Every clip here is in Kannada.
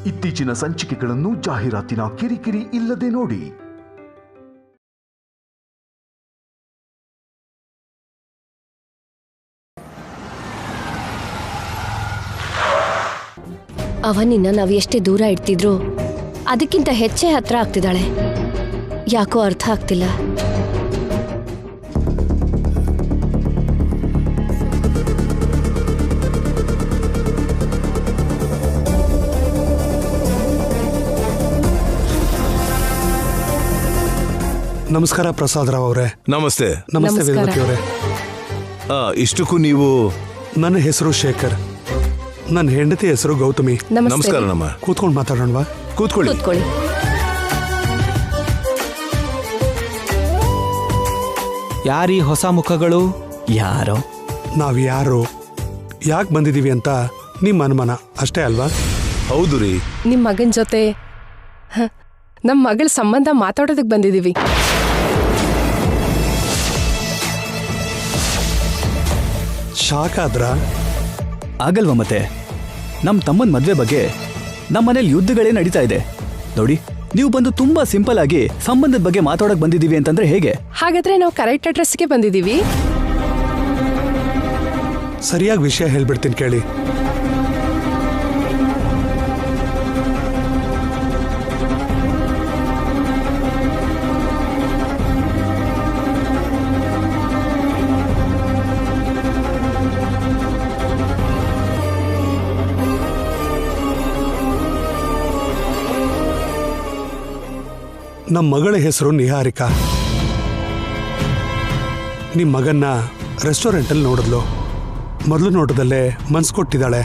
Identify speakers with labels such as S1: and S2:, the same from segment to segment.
S1: ಇತ್ತೀಚಿನ ಸಂಚಿಕೆಗಳನ್ನು ಜಾಹೀರಾತಿನ ಕಿರಿಕಿರಿ ಇಲ್ಲದೆ ನೋಡಿ.
S2: ಅವನಿನ್ನ ನಾವು ಎಷ್ಟೇ ದೂರ ಇಡ್ತಿದ್ರು ಅದಕ್ಕಿಂತ ಹೆಚ್ಚೇ ಹತ್ರ ಆಗ್ತಿದ್ದಾಳೆ. ಯಾಕೋ ಅರ್ಥ ಆಗ್ತಿಲ್ಲ.
S3: ನಮಸ್ಕಾರ ಪ್ರಸಾದ್ ರಾವ್ ಅವರೇ.
S4: ನಮಸ್ತೆ.
S3: ನಮಸ್ತೆ ವೇದವತಿ ಅವರೇ.
S4: ಇಷ್ಟಕ್ಕೂ ನೀವು?
S3: ನನ್ನ ಹೆಸರು ಶೇಖರ್, ನನ್ನ ಹೆಂಡತಿ ಹೆಸರು ಗೌತಮಿ.
S4: ನಮಸ್ಕಾರ. ನಮ್ಮ
S3: ಕೂತ್ಕೊಂಡು ಮಾತಾಡೋಣವಾ?
S4: ಕೂತ್ಕೊಳ್ಳಿ.
S5: ಯಾರೀ ಹೊಸ ಮುಖಗಳು? ಯಾರೋ
S3: ನಾವ್ ಯಾರು, ಯಾಕೆ ಬಂದಿದೀವಿ ಅಂತ ನಿಮ್ಮ ಅನುಮಾನ ಅಷ್ಟೇ ಅಲ್ವಾ?
S4: ಹೌದು ರೀ.
S6: ನಿಮ್ ಮಗನ್ ಜೊತೆ ನಮ್ ಮಗಳ ಸಂಬಂಧ ಮಾತಾಡೋದಕ್ ಬಂದಿದೀವಿ.
S3: ಶಾಕ್ ಆದ್ರ?
S5: ಆಗಲ್ವಾ ಮತ್ತೆ? ನಮ್ಮ ತಮ್ಮನ ಮದ್ವೆ ಬಗ್ಗೆ ನಮ್ಮನೇಲಿ ಯುದ್ಧಗಳೇ ನಡೀತಾ ಇದೆ ನೋಡಿ. ನೀವು ಬಂದು ತುಂಬಾ ಸಿಂಪಲ್ ಆಗಿ ಸಂಬಂಧದ ಬಗ್ಗೆ ಮಾತಾಡಕ್ ಬಂದಿದೀವಿ ಅಂತಂದ್ರೆ ಹೇಗೆ?
S6: ಹಾಗಾದ್ರೆ ನಾವು ಕರೆಕ್ಟ್ ಅಡ್ರೆಸ್ಗೆ ಬಂದಿದೀವಿ.
S3: ಸರಿಯಾಗಿ ವಿಷಯ ಹೇಳ್ಬಿಡ್ತೀನಿ ಕೇಳಿ. ನಮ್ಮ ಮಗಳ ಹೆಸರು ನಿಹಾರಿಕಾ. ನಿಮ್ಮ ಮಗನ್ನ ರೆಸ್ಟೋರೆಂಟಲ್ಲಿ ನೋಡಿದ್ಲು. ಮೊದಲು ನೋಟದಲ್ಲೇ ಮನ್ಸು ಕೊಟ್ಟಿದ್ದಾಳೆ.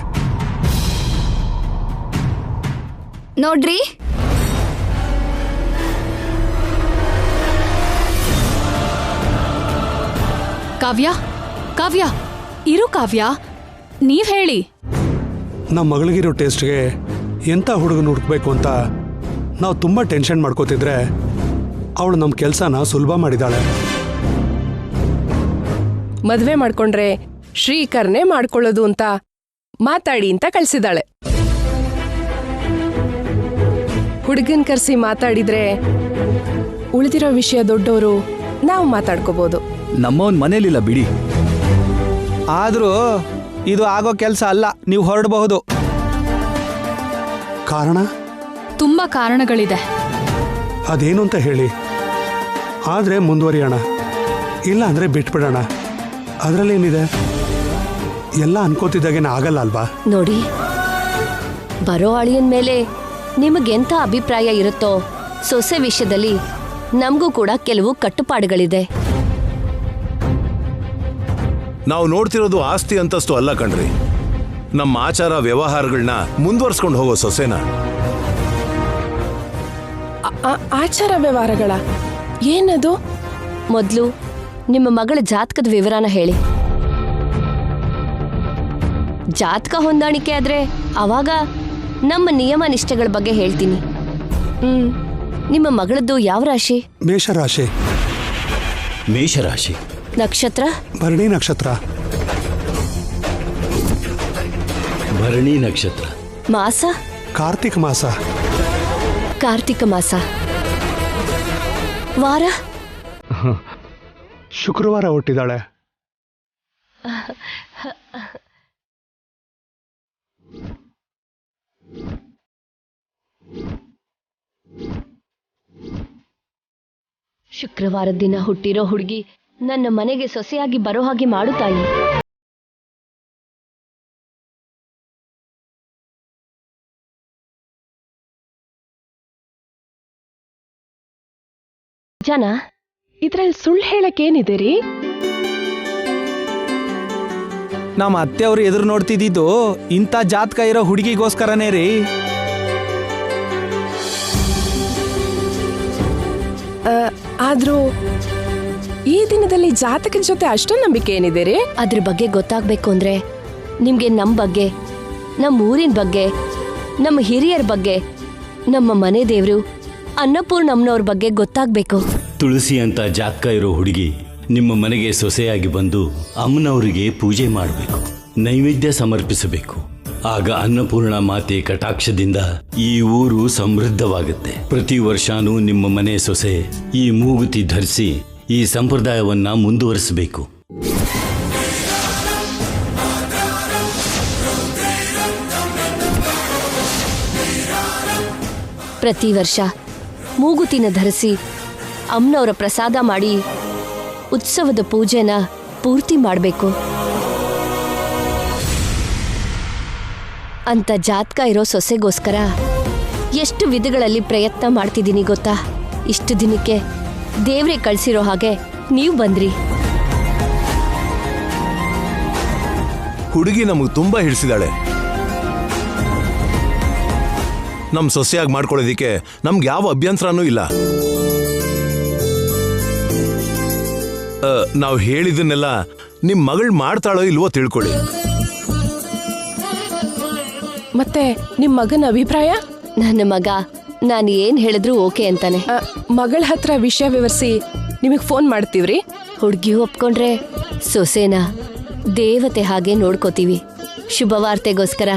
S2: ನೋಡ್ರಿ,
S7: ಕಾವ್ಯ ಕಾವ್ಯ ಇರು. ಕಾವ್ಯ, ನೀವ್ ಹೇಳಿ.
S3: ನಮ್ಮ ಮಗಳಿಗಿರೋ ಟೇಸ್ಟ್ಗೆ ಎಂಥ ಹುಡುಗನ ಹುಡುಕ್ಬೇಕು ಅಂತ ನಾವು ತುಂಬ ಟೆನ್ಷನ್ ಮಾಡ್ಕೋತಿದ್ರೆ ಅವಳು ನಮ್ಮ ಕೆಲಸನ ಸುಲಭ ಮಾಡಿದಾಳೆ.
S6: ಮದ್ವೆ ಮಾಡ್ಕೊಂಡ್ರೆ ಶ್ರೀಕರ್ನೇ ಮಾಡ್ಕೊಳ್ಳೋದು ಅಂತ ಮಾತಾಡಿ ಅಂತ ಕಳ್ಸಿದಾಳೆ. ಹುಡುಗನ್ ಕರ್ಸಿ ಮಾತಾಡಿದ್ರೆ ಉಳಿದಿರೋ ವಿಷಯ ದೊಡ್ಡವರು ನಾವು ಮಾತಾಡ್ಕೋಬಹುದು.
S5: ನಮ್ಮವನ್ ಮನೇಲಿಲ್ಲ ಬಿಡಿ. ಆದ್ರೂ ಇದು ಆಗೋ ಕೆಲಸ ಅಲ್ಲ, ನೀವು ಹೊರಡಬಹುದು.
S3: ಕಾರಣ?
S7: ತುಂಬಾ ಕಾರಣಗಳಿದೆ.
S3: ಅದೇನು ಅಂತ ಹೇಳಿ. ಆದರೆ ಮುಂದುವರಿಯೋಣ, ಇಲ್ಲ ಅಂದರೆ ಬಿಟ್ಬಿಡೋಣ. ಅದರಲ್ಲೇನಿದೆ? ಎಲ್ಲ ಅನ್ಕೋತಿದ್ದಾಗೇನ ಆಗಲ್ಲ ಅಲ್ವಾ?
S2: ನೋಡಿ, ಬರೋ ಅಳಿಯನ್ ಮೇಲೆ ನಿಮಗೆಂಥ ಅಭಿಪ್ರಾಯ ಇರುತ್ತೋ ಸೊಸೆ ವಿಷಯದಲ್ಲಿ ನಮಗೂ ಕೂಡ ಕೆಲವು ಕಟ್ಟುಪಾಡುಗಳಿದೆ.
S4: ನಾವು ನೋಡ್ತಿರೋದು ಆಸ್ತಿ ಅಂತಸ್ತು ಅಲ್ಲ ಕಣ್ರಿ, ನಮ್ಮ ಆಚಾರ ವ್ಯವಹಾರಗಳನ್ನ ಮುಂದುವರ್ಸ್ಕೊಂಡು ಹೋಗೋ ಸೊಸೆನ.
S6: ಆಚಾರ ವ್ಯವಹಾರಗಳ ಏನದು?
S2: ಮೊದಲು ನಿಮ್ಮ ಮಗಳ ಜಾತಕದ ವಿವರನ ಹೇಳಿ. ಜಾತಕ ಹೊಂದಾಣಿಕೆ ಆದ್ರೆ ಅವಾಗ ನಮ್ಮ ನಿಯಮ ನಿಷ್ಠೆಗಳ ಬಗ್ಗೆ ಹೇಳ್ತೀನಿ. ನಿಮ್ಮ ಮಗಳದ್ದು ಯಾವ ರಾಶಿ?
S3: ಮೇಷರಾಶಿ.
S8: ಮೇಷರಾಶಿ.
S2: ನಕ್ಷತ್ರ?
S3: ಭರಣಿ ನಕ್ಷತ್ರ.
S8: ಭರಣಿ ನಕ್ಷತ್ರ.
S2: ಮಾಸ?
S3: ಕಾರ್ತಿಕ ಮಾಸ.
S2: ಕಾರ್ತಿಕ ಮಾಸ. ವಾರ?
S3: ಶುಕ್ರವಾರ ಹುಟ್ಟಿದಾಳೆ.
S2: ಶುಕ್ರವಾರದ ದಿನ ಹುಟ್ಟಿರೋ ಹುಡುಗಿ ನನ್ನ ಮನೆಗೆ ಸೊಸೆಯಾಗಿ ಬರೋ ಹಾಗೆ ಮಾಡು ತಾಯಿ. ಜನ
S6: ಇದ್ರಲ್ಲಿ ಸುಳ್ಳು ಹೇಳಕ್ ಏನಿದೆ ರೀ?
S5: ನಮ್ಮ ಅತ್ತೆಯವರು ಎದುರು ನೋಡ್ತಿದ್ದು ಇಂಥ ಜಾತಕ ಇರೋ ಹುಡುಗಿಗೋಸ್ಕರನೇ ರೀ.
S6: ಆದ್ರೂ ಈ ದಿನದಲ್ಲಿ ಜಾತಕದ ಜೊತೆ ಅಷ್ಟೊಂದು ನಂಬಿಕೆ ಏನಿದೆ ರೀ?
S2: ಅದ್ರ ಬಗ್ಗೆ ಗೊತ್ತಾಗ್ಬೇಕು ಅಂದ್ರೆ ನಿಮ್ಗೆ ನಮ್ಮ ಬಗ್ಗೆ, ನಮ್ಮ ಊರಿನ ಬಗ್ಗೆ, ನಮ್ಮ ಹಿರಿಯರ ಬಗ್ಗೆ, ನಮ್ಮ ಮನೆ ದೇವ್ರು ಅನ್ನಪೂರ್ಣಮ್ಮನವ್ರ ಬಗ್ಗೆ ಗೊತ್ತಾಗ್ಬೇಕು.
S8: ತುಳಸಿ ಅಂತ ಜಾತಕ ಇರೋ ಹುಡುಗಿ ನಿಮ್ಮ ಮನೆಗೆ ಸೊಸೆಯಾಗಿ ಬಂದು ಅಮ್ಮನವರಿಗೆ ಪೂಜೆ ಮಾಡಬೇಕು, ನೈವೇದ್ಯ ಸಮರ್ಪಿಸಬೇಕು. ಆಗ ಅನ್ನಪೂರ್ಣ ಮಾತೆ ಕಟಾಕ್ಷದಿಂದ ಈ ಊರು ಸಮೃದ್ಧವಾಗುತ್ತೆ. ಪ್ರತಿ ವರ್ಷನೂ ನಿಮ್ಮ ಮನೆ ಸೊಸೆ ಈ ಮೂಗುತಿ ಧರಿಸಿ ಈ ಸಂಪ್ರದಾಯವನ್ನ ಮುಂದುವರಿಸಬೇಕು.
S2: ಪ್ರತಿ ವರ್ಷ ಮೂಗುತಿನ ಧರಿಸಿ ಅಮ್ಮನವರ ಪ್ರಸಾದ ಮಾಡಿ ಉತ್ಸವದ ಪೂಜೆನ ಪೂರ್ತಿ ಮಾಡಬೇಕು ಅಂತ ಜಾತಕ ಇರೋ ಸೊಸೆಗೋಸ್ಕರ ಎಷ್ಟು ವಿಧಗಳಲ್ಲಿ ಪ್ರಯತ್ನ ಮಾಡ್ತಿದ್ದೀನಿ ಗೊತ್ತಾ. ಇಷ್ಟು ದಿನಕ್ಕೆ ದೇವ್ರೆ ಕಳ್ಸಿರೋ ಹಾಗೆ ನೀವು ಬಂದ್ರಿ.
S4: ಹುಡುಗಿ ನಮಗೆ ತುಂಬಾ ಹಿಡಿಸಿದಾಳೆ. ನಮ್ ಸೊಸೆಯಾಗಿ ಮಾಡ್ಕೊಳ್ಳೋದಿಕ್ಕೆ ನಮ್ಗೆ ಯಾವ ಅಭ್ಯಂತರನೂ ಇಲ್ಲ. ನಾವು ಹೇಳಿದನ್ನೆಲ್ಲ ನಿಮ್ ಮಗಳು ಮಾಡ್ತಾಳೋ ಇಲ್ವೋ ತಿಳ್ಕೊಳ್ಳಿ.
S6: ಮತ್ತೆ ನಿಮ್ ಮಗನ ಅಭಿಪ್ರಾಯ?
S2: ನನ್ನ ಮಗ ನಾನು ಏನ್ ಹೇಳಿದ್ರು ಓಕೆ ಅಂತಾನೆ.
S6: ಮಗಳ ಹತ್ರ ವಿಷಯ ವಿವರಿಸಿ ನಿಮಗ್ ಫೋನ್ ಮಾಡ್ತೀವ್ರಿ.
S2: ಹುಡುಗಿ ಒಪ್ಕೊಂಡ್ರೆ ಸೊಸೆನ ದೇವತೆ ಹಾಗೆ ನೋಡ್ಕೋತೀವಿ. ಶುಭವಾರ್ತೆಗೋಸ್ಕರ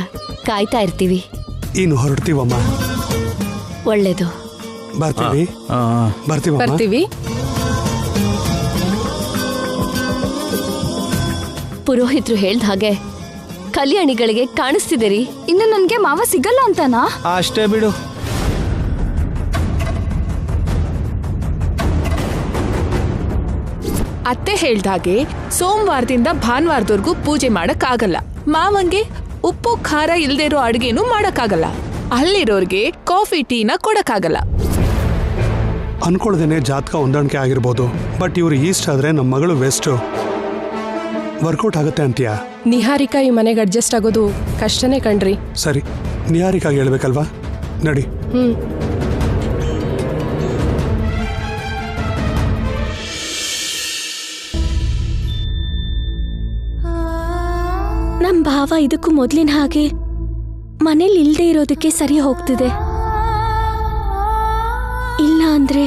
S2: ಕಾಯ್ತಾ ಇರ್ತೀವಿ.
S3: ಇನ್ನು ಹೊರಡ್ತೀವಮ್ಮ.
S2: ಒಳ್ಳೇದು.
S3: ಬರ್ತೀವಿ.
S6: ಬರ್ತೀವಿ.
S2: ಪುರೋಹಿತರು ಹೇಳ್ದ ಹಾಗೆ ಕಲ್ಯಾಣಿಗಳಿಗೆ ಕಾಣಿಸ್ತಿದೆ ರೀ.
S7: ಇನ್ನು ನನ್ಗೆ ಮಾವ ಸಿಗಲ್ಲ ಅಂತನಾ?
S5: ಅಷ್ಟೇ ಬಿಡು.
S6: ಅತ್ತೆ ಹೇಳ್ದಾಗೆ ಸೋಮವಾರದಿಂದ ಭಾನುವಾರದವರೆಗೂ ಪೂಜೆ ಮಾಡಕ್ಕಾಗಲ್ಲ. ಮಾವಂಗೆ ಉಪ್ಪು ಖಾರ ಇಲ್ದೇ ಇರೋ ಅಡ್ಗೆನೂ ಮಾಡಕ್ಕಾಗಲ್ಲ. ಅಲ್ಲಿರೋರ್ಗೆ ಕಾಫಿ ಟೀನ ಕೊಡಕ್ಕಾಗಲ್ಲ.
S3: ಅನ್ಕೊಳ್ದೇನೆ ಜಾತಕ ಹೊಂದಾಣಿಕೆ ಆಗಿರ್ಬೋದು, ಬಟ್ ಇವ್ರು ಈಸ್ಟ್ ಆದ್ರೆ ನಮ್ಮ ಮಗಳು ವೆಸ್ಟ್. ವರ್ಕೌಟ್ ಆಗುತ್ತೆ ಅಂತೀಯಾ?
S6: ನಿಹಾರಿಕಾ ಈ ಮನೆಗೆ ಅಡ್ಜಸ್ಟ್ ಆಗೋದು ಕಷ್ಟನೇ ಕಣ್ರಿ.
S3: ಸರಿ, ನಿಹಾರಿಕಾಗಿ ಹೇಳ್ಬೇಕಲ್ವಾ? ನಡಿ.
S2: ನಮ್ ಭಾವ ಇದಕ್ಕೂ ಮೊದ್ಲಿನ ಹಾಗೆ ಮನೇಲಿ ಇಲ್ದೇ ಇರೋದಕ್ಕೆ ಸರಿ ಹೋಗ್ತಿದೆ. ಇಲ್ಲ ಅಂದ್ರೆ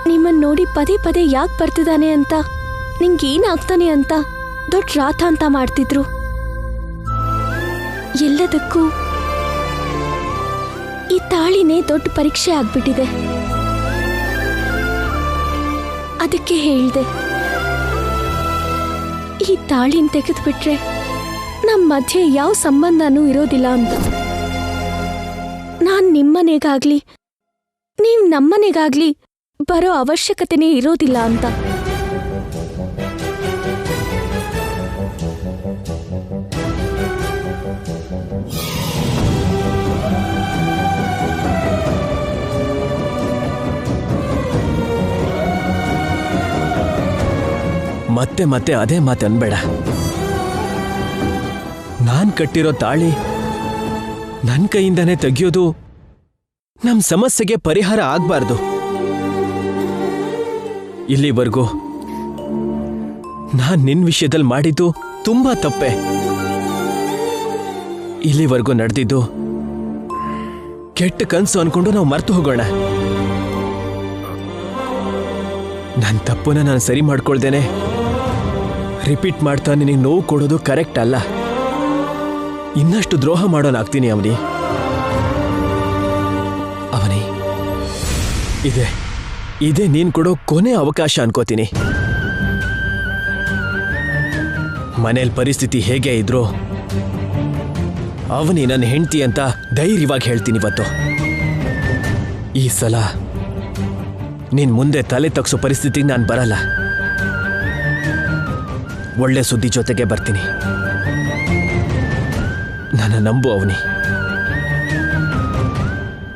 S2: ನಿಮ್ಮನ್ನ ನೋಡಿ ಪದೇ ಪದೇ ಯಾಕೆ ಬರ್ತಿದ್ದಾನೆ ಅಂತ, ನಿಂಗೇನಾಗ್ತಾನೆ ಅಂತ ದೊಡ್ಡ ರಾತ ಅಂತ ಮಾಡ್ತಿದ್ರು. ಎಲ್ಲದಕ್ಕೂ ಈ ತಾಳಿನೇ ದೊಡ್ಡ ಪರೀಕ್ಷೆ ಆಗ್ಬಿಟ್ಟಿದೆ. ಅದಕ್ಕೆ ಹೇಳ್ದೆ, ಈ ತಾಳಿನ ತೆಗೆದ್ಬಿಟ್ರೆ ನಮ್ಮ ಮಧ್ಯೆ ಯಾವ ಸಂಬಂಧನೂ ಇರೋದಿಲ್ಲ ಅಂತ. ನಾನ್ ನಿಮ್ಮನೆಗಾಗ್ಲಿ ನೀವ್ ನಮ್ಮನೆಗಾಗ್ಲಿ ಬರೋ ಅವಶ್ಯಕತೆನೇ ಇರೋದಿಲ್ಲ ಅಂತ.
S9: ಮತ್ತೆ ಮತ್ತೆ ಅದೇ ಮಾತು ಅನ್ಬೇಡ. ನಾನ್ ಕಟ್ಟಿರೋ ತಾಳಿ ನನ್ ಕೈಯಿಂದಾನೇ ತೆಗಿಯೋದು ನಮ್ ಸಮಸ್ಯೆಗೆ ಪರಿಹಾರ ಆಗ್ಬಾರ್ದು. ಇಲ್ಲಿವರೆಗೂ ನಾನ್ ನಿನ್ ವಿಷಯದಲ್ಲಿ ಮಾಡಿದ್ದು ತುಂಬಾ ತಪ್ಪೆ. ಇಲ್ಲಿವರೆಗೂ ನಡೆದಿದ್ದು ಕೆಟ್ಟ ಕನ್ಸು ಅನ್ಕೊಂಡು ನಾವು ಮರ್ತು ಹೋಗೋಣ. ನನ್ನ ತಪ್ಪನ್ನ ನಾನು ಸರಿ ಮಾಡ್ಕೊಳ್ದೇನೆ ರಿಪೀಟ್ ಮಾಡ್ತಾ ನಿನಗೆ ನೋವು ಕೊಡೋದು ಕರೆಕ್ಟ್ ಅಲ್ಲ. ಇನ್ನಷ್ಟು ದ್ರೋಹ ಮಾಡೋನಾಗ್ತೀನಿ ಅವನಿ. ಇದೇ ನೀನ್ ಕೊಡೋ ಕೊನೆ ಅವಕಾಶ ಅನ್ಕೋತೀನಿ. ಮನೇಲಿ ಪರಿಸ್ಥಿತಿ ಹೇಗೆ ಇದ್ರು ಅವನಿ ನನ್ನ ಹೆಂಡತಿ ಅಂತ ಧೈರ್ಯವಾಗಿ ಹೇಳ್ತೀನಿ ಇವತ್ತು. ಈ ಸಲ ನೀನ್ ಮುಂದೆ ತಲೆ ತಗ್ಸೋ ಪರಿಸ್ಥಿತಿಗೆ ನಾನು ಬರಲ್ಲ. ಒಳ್ಳೆ ಸುದ್ದಿ ಜೊತೆಗೆ ಬರ್ತೀನಿ. ನನ್ನ ನಂಬು ಅವನಿ.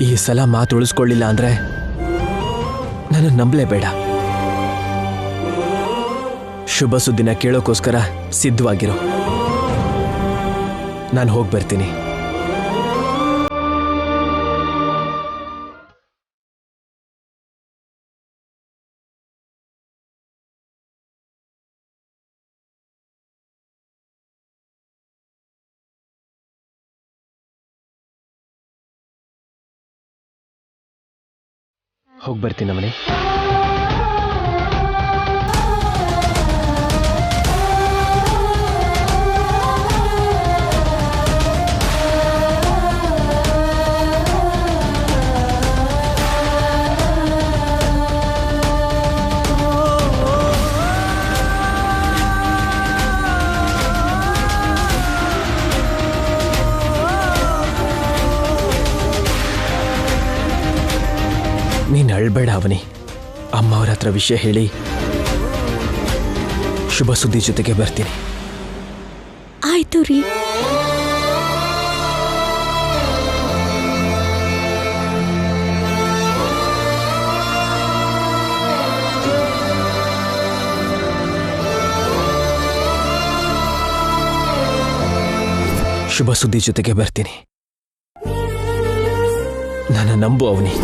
S9: ಈ ಸಲ ಮಾತು ಉಳಿಸ್ಕೊಳ್ಳಿಲ್ಲ ಅಂದ್ರೆ ನನ್ನ ನಂಬಲೇಬೇಡ. ಶುಭ ಸುದ್ದಿನ ಕೇಳೋಕ್ಕೋಸ್ಕರ ಸಿದ್ಧವಾಗಿರೋ. ನಾನು ಹೋಗಿ ಬರ್ತೀನಿ. ಹೋಗಿ ಬರ್ತೀನಿ ಮನೆ. ನೀನು ಅಳ್ಬೇಡ ಅವನಿ. ಅಮ್ಮ ಅವ್ರ ಹತ್ರ ವಿಷಯ ಹೇಳಿ ಶುಭ ಸುದ್ದಿ ಜೊತೆಗೆ ಬರ್ತೀನಿ.
S2: ಆಯ್ತು ರೀ.
S9: ಶುಭ ಸುದ್ದಿ ಜೊತೆಗೆ ಬರ್ತೀನಿ. ನನ್ನ ನಂಬು ಅವನಿ.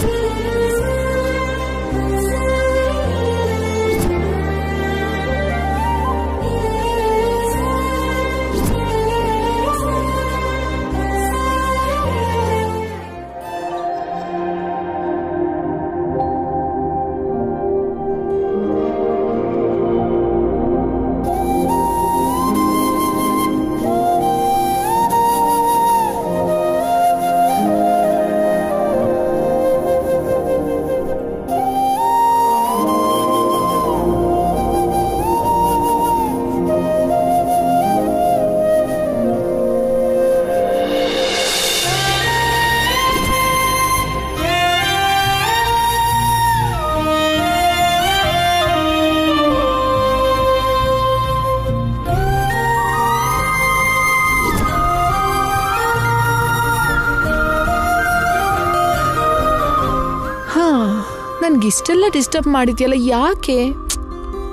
S6: ನನ್ಗಿಷ್ಟೆಲ್ಲ ಡಿಸ್ಟರ್ಬ್ ಮಾಡಿದ್ಯಲ್ಲ, ಯಾಕೆ?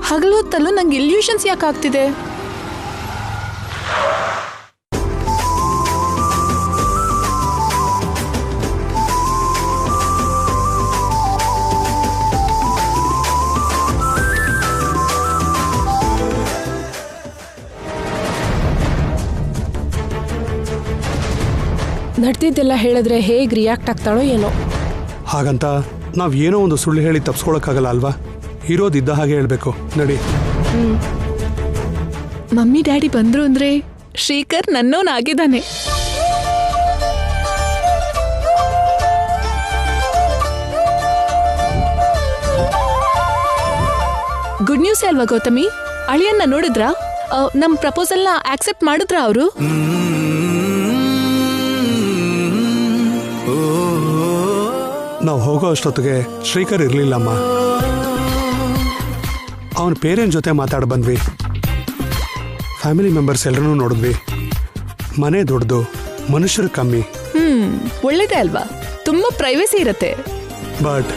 S6: ಹಗಲೊತ್ತಲ್ಲೂ ನಂಗೆ ಇಲ್ಯೂಷನ್ಸ್ ಯಾಕೆ ಆಗ್ತಿದೆ?
S10: ನಡೆದಿದ್ದೆಲ್ಲ ಹೇಳಿದ್ರೆ ಹೇಗೆ ರಿಯಾಕ್ಟ್ ಆಗ್ತಾಳೋ ಏನೋ.
S3: ಹಾಗಂತ ನಾವ್ ಏನೋ ಒಂದು ಸುಳ್ಳು ಹೇಳಿ ತಪ್ಸ್ಕೊಳಕ್ಕಾಗಲ್ಲ ಅಲ್ವಾ? ಇರೋದಿದ್ದ ಹಾಗೆ ಹೇಳ್ಬೇಕು. ನಡಿ.
S6: ಮಮ್ಮಿ ಡ್ಯಾಡಿ ಬಂದ್ರು ಅಂದ್ರೆ ಶ್ರೀಕರ್ ನನ್ನೋನಾಗಿದ್ದಾನೆ. ಗುಡ್ ನ್ಯೂಸ್ ಅಲ್ವಾ ಗೌತಮಿ? ಅಳಿಯನ್ನ ನೋಡಿದ್ರಾ? ನಮ್ ಪ್ರಪೋಸಲ್ನ ಆಕ್ಸೆಪ್ಟ್ ಮಾಡಿದ್ರ ಅವರು?
S3: ನಾವು ಹೋಗೋ ಅಷ್ಟೊತ್ತಿಗೆ ಶ್ರೀಕರ್ ಇರ್ಲಿಲ್ಲಮ್ಮ. ಅವನ ಪೇರೆಂಟ್ ಜೊತೆ ಮಾತಾಡಿ ಬಂದ್ವಿ. ಫ್ಯಾಮಿಲಿ ಮೆಂಬರ್ಸ್ ಎಲ್ಲರೂ ನೋಡಿದ್ವಿ. ಮನೆ ದೊಡ್ಡದು, ಮನುಷ್ಯರು ಕಮ್ಮಿ.
S6: ಒಳ್ಳೇದೇ ಅಲ್ವಾ? ತುಂಬಾ ಪ್ರೈವೇಸಿ ಇರತ್ತೆ.
S3: ಬಟ್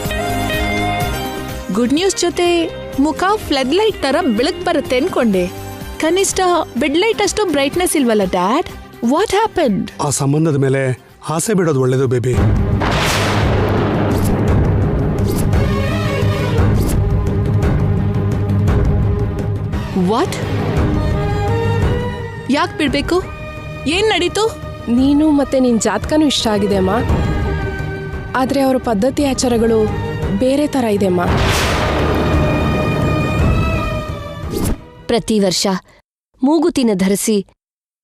S6: ಗುಡ್ ನ್ಯೂಸ್ ಜೊತೆ ಮುಖ ಫ್ಲಡ್ ಲೈಟ್ ತರ ಬೆಳಕ್ ಬರುತ್ತೆ ಅನ್ಕೊಂಡೆ. ಕನಿಷ್ಠ ಬೆಡ್ ಲೈಟ್ ಅಷ್ಟು ಬ್ರೈಟ್ನೆಸ್ ಇಲ್ವಲ್ಲ ಡ್ಯಾಡ್? What happened?
S3: ಆ ಸಂಬಂಧದ ಮೇಲೆ ಆಸೆ ಬಿಡೋದು ಒಳ್ಳೇದು ಬೇಬಿ.
S6: ವಾಟ್? ಯಾಕೆ ಬಿಡ್ಬೇಕು? ಏನ್ ನಡೀತು?
S10: ನೀನು ಮತ್ತೆ ನಿನ್ ಜಾತಕನೂ ಇಷ್ಟ ಆಗಿದೆ ಅಮ್ಮ, ಆದ್ರೆ ಅವರ ಪದ್ಧತಿ ಆಚಾರಗಳು ಬೇರೆ ತರ ಇದೆ ಅಮ್ಮ.
S2: ಪ್ರತಿ ವರ್ಷ ಮೂಗುತಿನ ಧರಿಸಿ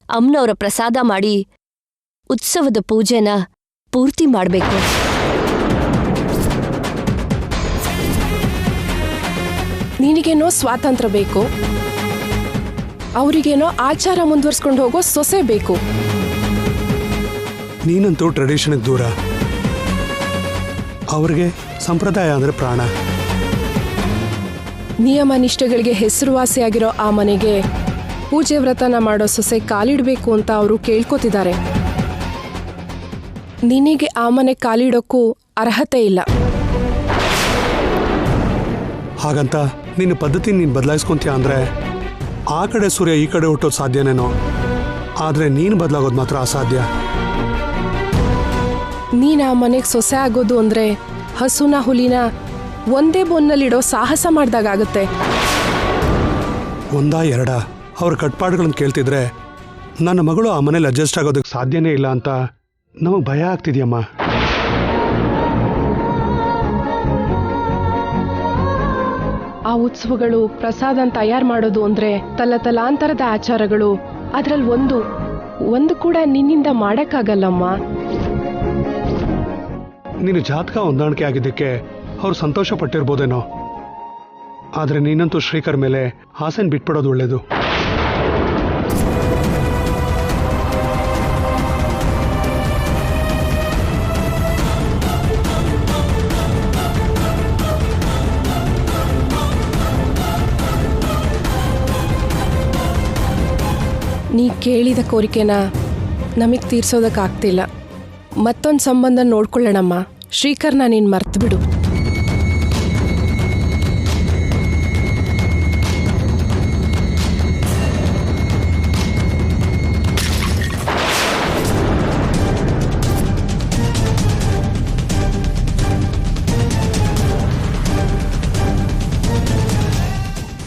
S2: ಅಮ್ಮನವರ ಪ್ರಸಾದ ಮಾಡಿ ಉತ್ಸವದ ಪೂಜೆನ ಪೂರ್ತಿ ಮಾಡಬೇಕು.
S10: ನಿನಗೇನೋ ಸ್ವಾತಂತ್ರ್ಯ ಬೇಕು, ಅವರಿಗೇನೋ ಆಚಾರ ಮುಂದುವರ್ಸ್ಕೊಂಡು ಹೋಗೋ ಸೊಸೆ ಬೇಕು.
S3: ನೀನಂತೂ ಟ್ರೆಡಿಷನ್ಗೆ ದೂರ, ಅವ್ರಿಗೆ ಸಂಪ್ರದಾಯ ಅಂದ್ರೆ ಪ್ರಾಣ.
S10: ನಿಯಮ ನಿಷ್ಠೆಗಳಿಗೆ ಹೆಸರುವಾಸಿಯಾಗಿರೋ ಆ ಮನೆಗೆ ಪೂಜೆ ವ್ರತನ ಮಾಡೋ ಸೊಸೆ ಕಾಲಿಡಬೇಕು ಅಂತ ಅವರು ಕೇಳ್ಕೊತಿದ್ದಾರೆ. ನಿನಗೆ ಆ ಮನೆ ಕಾಲಿಡೋಕ್ಕೂ ಅರ್ಹತೆ ಇಲ್ಲ.
S3: ಹಾಗಂತ ನಿನ್ನ ಪದ್ಧತಿ ನೀನು ಬದಲಾಯಿಸ್ಕೊಂತೀಯ ಅಂದ್ರೆ ಆ ಕಡೆ ಸೂರ್ಯ ಈ ಕಡೆ ಹುಟ್ಟೋದು ಸಾಧ್ಯನೇನೋ, ಆದ್ರೆ ನೀನು ಬದಲಾಗೋದು ಮಾತ್ರ ಅಸಾಧ್ಯ.
S10: ನೀನು ಆ ಮನೆಗೆ ಸೊಸೆ ಆಗೋದು ಅಂದ್ರೆ ಹಸುನ ಹುಲಿನ ಒಂದೇ ಬೋನ್ನಲ್ಲಿಡೋ ಸಾಹಸ ಮಾಡ್ದಾಗತ್ತೆ.
S3: ಒಂದಾ ಎರಡ ಅವ್ರ ಕಟ್ಪಾಡುಗಳನ್ನು ಕೇಳ್ತಿದ್ರೆ ನನ್ನ ಮಗಳು ಆ ಮನೇಲಿ ಅಡ್ಜಸ್ಟ್ ಆಗೋದಕ್ಕೆ ಸಾಧ್ಯನೇ ಇಲ್ಲ ಅಂತ ನಮಗೆ ಭಯ ಆಗ್ತಿದ್ಯಮ್ಮ.
S10: ಆ ಉತ್ಸವಗಳು ಪ್ರಸಾದನ ತಯಾರು ಮಾಡೋದು ಅಂದ್ರೆ ತಲಾಂತರದ ಆಚಾರಗಳು. ಅದ್ರಲ್ಲಿ ಒಂದು ಕೂಡ ನಿನ್ನಿಂದ ಮಾಡಕ್ಕಾಗಲ್ಲಮ್ಮ.
S3: ನೀನು ಜಾತಕ ಹೊಂದಾಣಿಕೆ ಆಗಿದ್ದಕ್ಕೆ ಅವ್ರು ಸಂತೋಷ ಪಟ್ಟಿರ್ಬೋದೇನೋ, ಆದ್ರೆ ನೀನಂತೂ ಶ್ರೀಕರ್ ಮೇಲೆ ಆಸೆನ್ ಬಿಟ್ಬಿಡೋದು ಒಳ್ಳೇದು.
S10: ನೀ ಕೇಳಿದ ಕೋರಿಕೆನ ನಮಗೆ ತೀರ್ಸೋದಕ್ಕಾಗ್ತಿಲ್ಲ. ಮತ್ತೊಂದು ಸಂಬಂಧ ನೋಡ್ಕೊಳ್ಳೋಣಮ್ಮ. ಶ್ರೀಕರ್ನ ನೀನು ಮರ್ತು ಬಿಡು.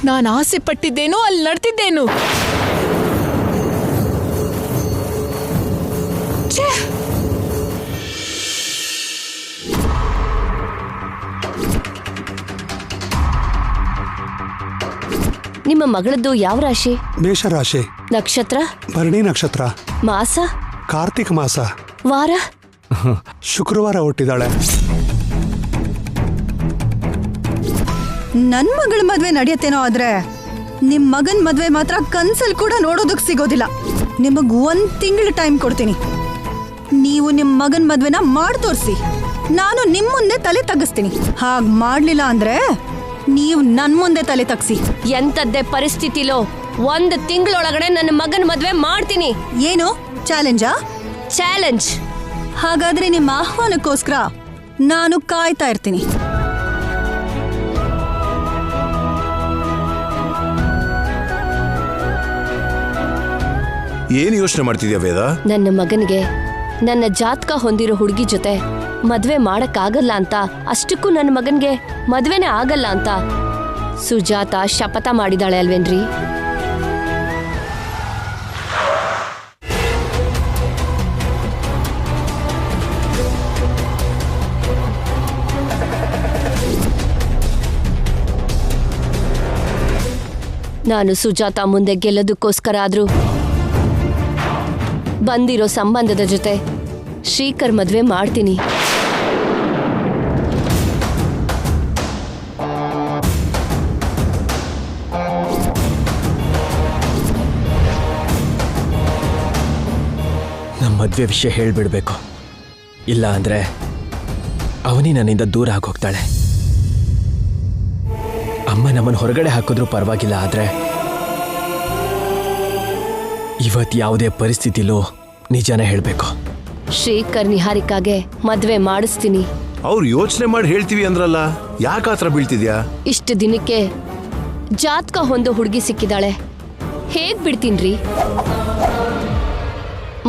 S6: ನಾನು ಆಸೆ ಪಟ್ಟಿದ್ದೇನೋ ಅಲ್ಲಿ ನಡ್ತಿದ್ದೇನು.
S2: ನಿಮ್ಮ ಮಗಳದ್ದು ಯಾವ ರಾಶಿ?
S3: ಮೇಷರಾಶಿ.
S2: ನಕ್ಷತ್ರ?
S3: ಭರಣಿ ನಕ್ಷತ್ರ.
S2: ಮಾಸ?
S3: ಕಾರ್ತಿಕ ಮಾಸ.
S2: ವಾರ?
S3: ಶುಕ್ರವಾರ ಹುಟ್ಟಿದಾಳೆ.
S11: ನನ್ ಮಗಳ ಮದ್ವೆ ನಡೆಯತ್ತೇನೋ ಆದ್ರೆ ನಿಮ್ ಮಗನ್ ಮದ್ವೆ ಮಾತ್ರ ಕನ್ಸಲ್ ಕೂಡ ನೋಡೋದಕ್ ಸಿಗೋದಿಲ್ಲ. ನಿಮಗ್ 1 ತಿಂಗಳು ಟೈಮ್ ಕೊಡ್ತೀನಿ. ನೀವು ನಿಮ್ ಮಗನ್ ಮದ್ವೆನ ಮಾಡ್ ತೋರ್ಸಿ, ನಾನು ನಿಮ್ ಮುಂದೆ ತಲೆ ತಗ್ಗಿಸ್ತೀನಿ. ಹಾಗ್ ಮಾಡ್ಲಿಲ್ಲ ಅಂದ್ರೆ ನೀವು ನನ್ ಮುಂದೆ ತಲೆ ತಗ್ಸಿ.
S2: ಎಂತದ್ದೇ ಪರಿಸ್ಥಿತಿಲೋ 1 ತಿಂಗಳೊಳಗಡೆ ನನ್ನ ಮಗನ ಮದ್ವೆ ಮಾಡ್ತೀನಿ.
S11: ಏನು ಚಾಲೆಂಜಾ?
S2: ಚಾಲೆಂಜ್.
S11: ಹಾಗಾದ್ರೆ ನಿಮ್ಮ ಆಹ್ವಾನಕ್ಕೋಸ್ಕರ ನಾನು ಕಾಯ್ತಾ ಇರ್ತೀನಿ.
S4: ಏನ್ ಯೋಚನೆ ಮಾಡ್ತಿದ್ಯಾ ವೇದ?
S2: ನನ್ನ ಮಗನಿಗೆ ನನ್ನ ಜಾತಕ ಹೊಂದಿರೋ ಹುಡುಗಿ ಜೊತೆ ಮದ್ವೆ ಮಾಡಕ್ಕಾಗಲ್ಲ ಅಂತ, ಅಷ್ಟಕ್ಕೂ ನನ್ನ ಮಗನ್ಗೆ ಮದ್ವೆನೇ ಆಗಲ್ಲ ಅಂತ ಸುಜಾತ ಶಪಥ ಮಾಡಿದಾಳೆ ಅಲ್ವೇನ್ರಿ? ನಾನು ಸುಜಾತ ಮುಂದೆ ಗೆಲ್ಲೋದಕ್ಕೋಸ್ಕರ ಆದ್ರೂ ಬಂದಿರೋ ಸಂಬಂಧದ ಜೊತೆ ಶ್ರೀಕರ್ ಮದ್ವೆ ಮಾಡ್ತೀನಿ.
S9: ನಮ್ಮ ಮದುವೆ ವಿಷಯ ಹೇಳ್ಬಿಡ್ಬೇಕು, ಇಲ್ಲ ಅಂದ್ರೆ ಅವನಿ ನನ್ನಿಂದ ದೂರ ಆಗೋಗ್ತಾಳೆ. ಅಮ್ಮ ನಮ್ಮನ್ನು ಹೊರಗಡೆ ಹಾಕಿದ್ರೂ ಪರವಾಗಿಲ್ಲ, ಆದ್ರೆ ಇವತ್ತು ಯಾವುದೇ ಪರಿಸ್ಥಿತಿಲೂ ನಿಜಾನ ಹೇಳಬೇಕು.
S2: ಶ್ರೀಕರ್ ನಿಹಾರಿಕಾಗೆ ಮದ್ವೆ ಮಾಡಿಸ್ತೀನಿ.
S4: ಅವ್ರು ಯೋಚನೆ ಮಾಡಿ ಹೇಳ್ತೀವಿ ಅಂದ್ರಲ್ಲ, ಯಾಕೆ ಆತರ ಬೀಳ್ತಿದ್ಯಾ?
S2: ಇಷ್ಟು ದಿನಕ್ಕೆ ಜಾತಕ ಹೊಂದೋ ಹುಡುಗಿ ಸಿಕ್ಕಿದಾಳೆ, ಹೇಗ್ ಬಿಡ್ತೀನ್ರಿ?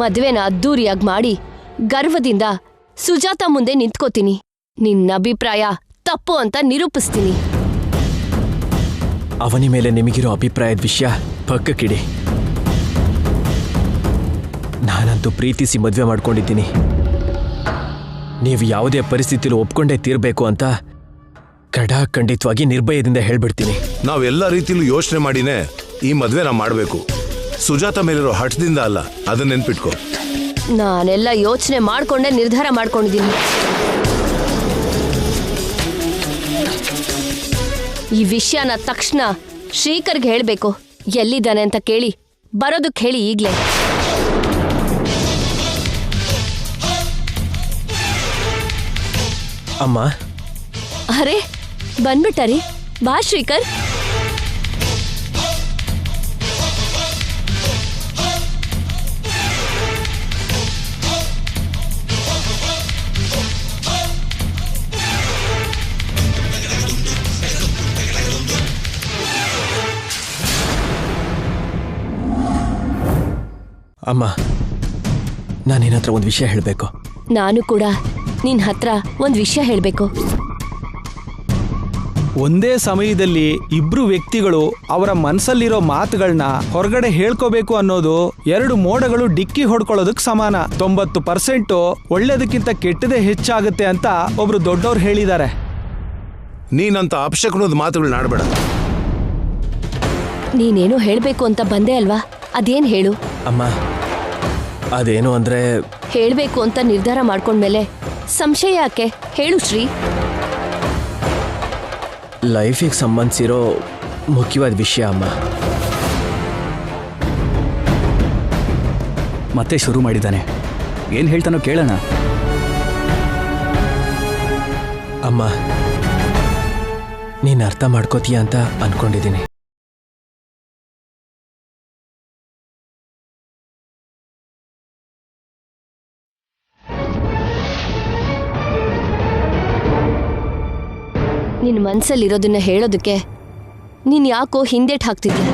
S2: ಮದ್ವೆನ ಅದ್ದೂರಿಯಾಗಿ ಮಾಡಿ ಗರ್ವದಿಂದ ಸುಜಾತ ಮುಂದೆ ನಿಂತ್ಕೋತೀನಿ. ನಿನ್ನ ಅಭಿಪ್ರಾಯ ತಪ್ಪು ಅಂತ ನಿರೂಪಿಸ್ತೀನಿ.
S9: ಅವನಿ ಮೇಲೆ ನಿಮಗಿರೋ ಅಭಿಪ್ರಾಯದ ವಿಷಯ ಪಕ್ಕಕ್ಕಿಡಿ. ನಾನಂತೂ ಪ್ರೀತಿಸಿ ಮದುವೆ ಮಾಡ್ಕೊಂಡಿದ್ದೀನಿ. ನೀವು ಯಾವುದೇ ಪರಿಸ್ಥಿತಿಲೂ ಒಪ್ಕೊಂಡೇ ತೀರ್ಬೇಕು ಅಂತ ಖಂಡಿತವಾಗಿ ನಿರ್ಭಯದಿಂದ ಹೇಳ್ಬಿಡ್ತೀನಿ.
S4: ನಾವೆಲ್ಲ ರೀತಿಲೂ ಯೋಚನೆ ಮಾಡಿನೇ ಈ ಮದ್ವೆನ ಮಾಡಬೇಕು. ಸುಜಾತ ಮೇಲಿರೋ ಹಠದಿಂದ ಅಲ್ಲ, ಅದನ್ನ ನೆನ್ಪಿಟ್ಕೋ.
S2: ನಾನೆಲ್ಲ ಯೋಚನೆ ಮಾಡ್ಕೊಂಡೇ ನಿರ್ಧಾರ ಮಾಡ್ಕೊಂಡಿದ್ದೀನಿ. ಈ ವಿಷಯನ ತಕ್ಷಣ ಶ್ರೀಕರ್ಗೆ ಹೇಳ್ಬೇಕು. ಎಲ್ಲಿದ್ದಾನೆ ಅಂತ ಕೇಳಿ ಬರೋದಕ್ಕೆ ಹೇಳಿ ಈಗ್ಲೇ.
S9: ಅಮ್ಮ.
S2: ಅರೆ ಬಂದ್ಬಿಟ್ಟಾರಿ, ಬಾ ಶ್ರೀಕರ್.
S9: ಅಮ್ಮ, ನಾನು ನಿನ್ನ ಹತ್ರ ಒಂದು ವಿಷಯ ಹೇಳಬೇಕು.
S2: ನಾನು ಕೂಡ ನಿನ್ ಹತ್ರ ಒಂದು ವಿಷಯ ಹೇಳ್ಬೇಕು.
S12: ಒಂದೇ ಸಮಯದಲ್ಲಿ ಇಬ್ರು ವ್ಯಕ್ತಿಗಳು ಅವರ ಮನಸ್ಸಲ್ಲಿರೋ ಮಾತುಗಳನ್ನ ಹೊರಗಡೆ ಹೇಳ್ಕೋಬೇಕು ಅನ್ನೋದು 2 ಮೋಡಗಳು ಡಿಕ್ಕಿ ಹೊಡ್ಕೊಳ್ಳೋದಕ್ಕೆ ಸಮಾನ. 90% ಒಳ್ಳೇದಕ್ಕಿಂತ ಕೆಟ್ಟದೇ ಹೆಚ್ಚಾಗುತ್ತೆ ಅಂತ ಒಬ್ರು ದೊಡ್ಡವ್ರು ಹೇಳಿದ್ದಾರೆ.
S4: ನೀನಂತ ಅಪಶಕುನದ ಮಾತುಗಳನ್ನ ಆಡಬೇಡ.
S2: ನೀನೇನೋ ಹೇಳ್ಬೇಕು ಅಂತ ಬಂದೆ ಅಲ್ವಾ, ಅದೇನ್ ಹೇಳು.
S9: ಅಮ್ಮ, ಅದೇನು ಅಂದ್ರೆ,
S2: ಹೇಳ್ಬೇಕು ಅಂತ ನಿರ್ಧಾರ ಮಾಡ್ಕೊಂಡ್ಮೇಲೆ ಸಂಶಯ ಯಾಕೆ? ಹೇಳು ಶ್ರೀ.
S9: ಲೈಫಿಗೆ ಸಂಬಂಧಿಸಿರೋ ಮುಖ್ಯವಾದ ವಿಷಯ ಅಮ್ಮ.
S5: ಮತ್ತೆ ಶುರು ಮಾಡಿದ್ದಾನೆ. ಏನು ಹೇಳ್ತಾನೋ ಕೇಳೋಣ.
S9: ಅಮ್ಮ, ನೀನು ಅರ್ಥ ಮಾಡ್ಕೋತೀಯ ಅಂತ ಅನ್ಕೊಂಡಿದ್ದೀನಿ.
S2: ನಿನ್ನ ಮನಸ್ಸಲ್ಲಿರೋದನ್ನ ಹೇಳೋದಕ್ಕೆ ನೀನು ಯಾಕೋ ಹಿಂದೇಟ್ ಹಾಕ್ತಿದ್ದೆ?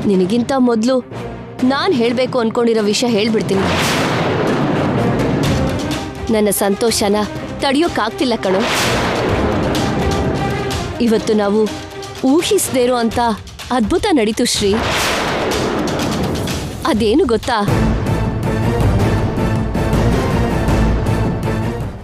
S2: ನಿನಗಿಂತ ಮೊದಲು ನಾನು ಹೇಳಬೇಕು ಅನ್ಕೊಂಡಿರೋ ವಿಷಯ ಹೇಳ್ಬಿಡ್ತೀನಿ. ನನ್ನ ಸಂತೋಷನ ತಡೆಯೋಕ್ಕಾಗ್ತಿಲ್ಲ ಕಣೋ. ಇವತ್ತು ನಾವು ಊಹಿಸದೇ ಇರೋ ಅಂತ ಅದ್ಭುತ ನಡೀತು ಶ್ರೀ. ಅದೇನು ಗೊತ್ತಾ?